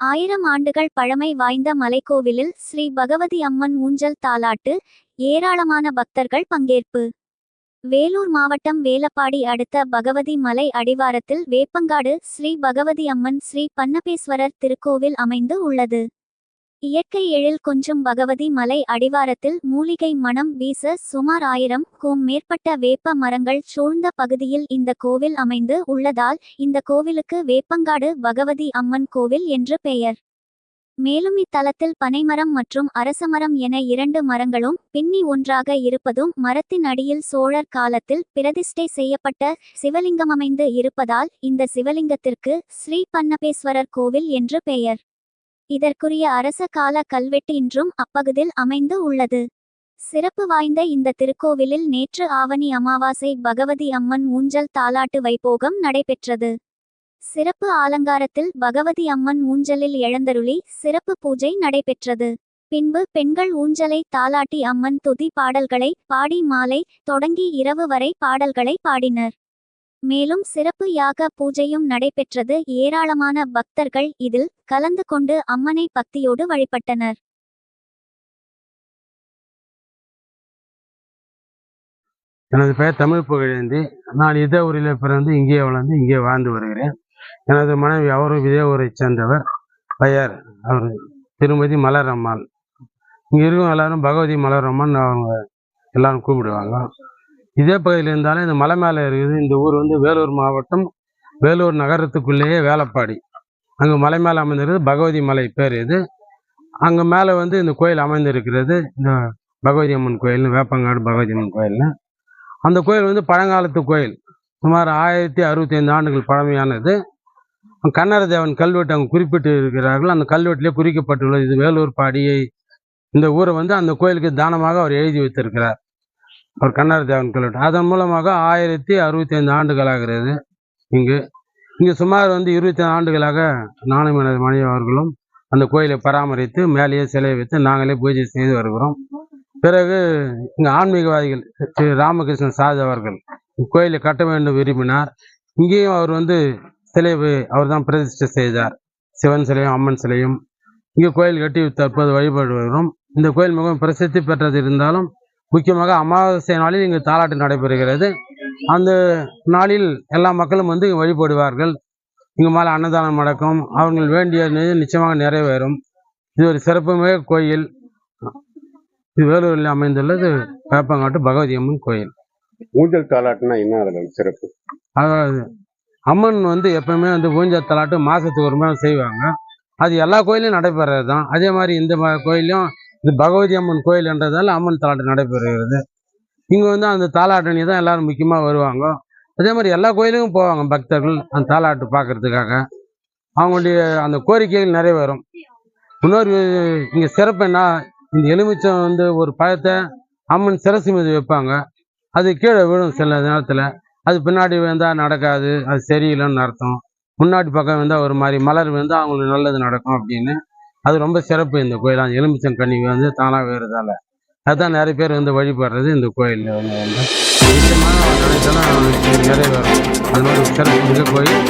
1000 ஆண்டுகள் பழமை வாய்ந்த மலைக்கோவிலில் ஸ்ரீ பகவதி அம்மன் ஊஞ்சல் தாலாட்டு. ஏராளமான பக்தர்கள் பங்கேற்பு. வேலூர் மாவட்டம் வேலப்பாடி அடுத்த பகவதி மலை அடிவாரத்தில் வேப்பங்காடு ஸ்ரீ பகவதி அம்மன் ஸ்ரீ பன்னபேஸ்வரர் திருக்கோவில் அமைந்து உள்ளது. இயற்கை எழில் கொஞ்சும் பகவதி மலை அடிவாரத்தில் மூலிகை மணம் வீச சுமார் 1000க்கும் மேற்பட்ட வேப்ப மரங்கள் சூழ்ந்த பகுதியில் இந்த கோவில் அமைந்து உள்ளதால் இந்த கோவிலுக்கு வேப்பங்காடு பகவதி அம்மன் கோவில் என்று பெயர். மேலும் இத்தலத்தில் பனைமரம் மற்றும் அரசமரம் என 2 மரங்களும் பின்னி ஒன்றாக இருப்பதும் மரத்தின் அடியில் சோழர் காலத்தில் பிரதிஷ்டை செய்யப்பட்ட சிவலிங்கம் அமைந்து இருப்பதால் இந்த சிவலிங்கத்திற்கு ஸ்ரீ பன்னபேஸ்வரர் கோவில் என்று பெயர். இதற்குரிய அரச கால கல்வெட்டு இன்றும் அப்பகுதியில் அமைந்து உள்ளது. சிறப்பு வாய்ந்த இந்த திருக்கோவிலில் நேற்று ஆவணி அமாவாசை பகவதி அம்மன் ஊஞ்சல் தாலாட்டு வைபோகம் நடைபெற்றது. சிறப்பு ஆலங்காரத்தில் பகவதி அம்மன் ஊஞ்சலில் எழுந்தருளி சிறப்பு பூஜை நடைபெற்றது. பின்பு பெண்கள் ஊஞ்சலை தாலாட்டி அம்மன் துதி பாடல்களை பாடி மாலை தொடங்கி இரவு வரை பாடல்களை பாடினர். மேலும் சிறப்பு யாக பூஜையும் நடைபெற்றது. ஏராளமான பக்தர்கள் இதில் கலந்து கொண்டு அம்மனை பக்தியோடு வழிபட்டனர். எனது பெயர் தமிழ் புகழேந்தி. நான் இதே ஊரில் பிறந்து இங்கே வளர்ந்து இங்கே வாழ்ந்து வருகிறேன். எனது மனைவி அவரும் இதே ஊரை சேர்ந்தவர். பெயர் அவர் திருமதி மலரம்மாள். இங்கே இருக்கும் எல்லாரும் பகவதி மலரம்மான் அவங்க எல்லாரும் கூப்பிடுவாங்க. இதே பகுதியில் இருந்தாலும் இந்த மலை மேலே இருக்குது. இந்த ஊர் வேலூர் மாவட்டம் வேலூர் நகரத்துக்குள்ளேயே வேலப்பாடி. அங்கே மலை மேலே அமைந்திருக்கிறது பகவதி மலை பேர் இது. அங்கே மேலே இந்த கோயில் அமைந்திருக்கிறது. இந்த பகவதி அம்மன் கோயில்னு வேப்பங்காடு பகவதி அம்மன் கோயில்னு. அந்த கோயில் பழங்காலத்து கோயில். சுமார் 1065 ஆண்டுகள் பழமையானது. கன்னட தேவன் கல்வெட்டு அங்கே குறிப்பிட்டு இருக்கிறார்கள். அந்த கல்வெட்டிலே குறிக்கப்பட்டுள்ளது. இது வேலூர் பாடியை இந்த ஊரை அந்த கோயிலுக்கு தானமாக அவர் எழுதி வைத்திருக்கிறார். அவர் கன்னட தேவன் கல்வெட்டு. அதன் மூலமாக 1065 ஆண்டுகளாகிறது. இங்கு சுமார் 25 ஆண்டுகளாக நானும் எனது மனைவி அவர்களும் அந்த கோயிலை பராமரித்து மேலேயே சிலை வைத்து நாங்களே பூஜை செய்து வருகிறோம். பிறகு இங்கே ஆன்மீகவாதிகள் ஸ்ரீ ராமகிருஷ்ணன் சாஜ் அவர்கள் கோயிலை கட்ட வேண்டும் விரும்பினார். இங்கேயும் அவர் சிலை அவர் தான் பிரதிஷ்டை செய்தார். சிவன் சிலையும் அம்மன் சிலையும் இங்கே கோயில் கட்டி தற்போது வழிபாடு வருகிறோம். இந்த கோயில் மிகவும் பிரசித்தி பெற்றது இருந்தாலும் முக்கியமாக அமாவாசை நாளில் இங்கு தாலாட்டு நடைபெறுகிறது. அந்த நாளில் எல்லா மக்களும் வழிபடுவார்கள். இங்கு மேலே அன்னதானம் நடக்கும். அவர்கள் வேண்டிய நிச்சயமாக நிறைவேறும். இது ஒரு சிறப்புமிக கோயில். இது வேலூரில் அமைந்துள்ளது வேப்பங்காட்டு பகவதி அம்மன் கோயில். ஊஞ்சல் தாலாட்டுனா என்ன சிறப்பு? அதாவது அம்மன் எப்பவுமே ஊஞ்சல் தாலாட்டு மாதத்துக்கு ஒரு முறை செய்வாங்க. அது எல்லா கோயிலையும் நடைபெறது தான். அதே மாதிரி இந்த கோயிலையும் இது பகவதி அம்மன் கோயில் என்றதால் அம்மன் தாலாட்டு நடைபெறுகிறது. இங்கே அந்த தாலாட்டணி தான் எல்லாரும் முக்கியமாக வருவாங்க. அதே மாதிரி எல்லா கோயிலுக்கும் போவாங்க பக்தர்கள் அந்த தாலாட்டு பார்க்கறதுக்காக. அவங்களுடைய அந்த கோரிக்கைகள் நிறைவேறும். இன்னொரு இங்கே சிறப்பு என்ன, இந்த எலுமிச்சம் ஒரு பழத்தை அம்மன் சிரசு மீது வைப்பாங்க. அது கீழே விழும் சில நேரத்தில். அது பின்னாடி வந்தால் நடக்காது, அது சரியில்லைன்னு அர்த்தம். முன்னாடி பக்கம் வந்தால் ஒரு மாதிரி மலர் வந்தால் அவங்களுக்கு நல்லது நடக்கும் அப்படின்னு. அது ரொம்ப சிறப்பு இந்த கோயில். அந்த எலுமிச்சம் கனி தானாக வேறுதால அதுதான் நிறைய பேர் வழிபடுறது. இந்த கோயிலில் நிச்சயமாக நினைச்சாலும் நிறைவேறும். அது மாதிரி சிறப்பு மிக கோயில்.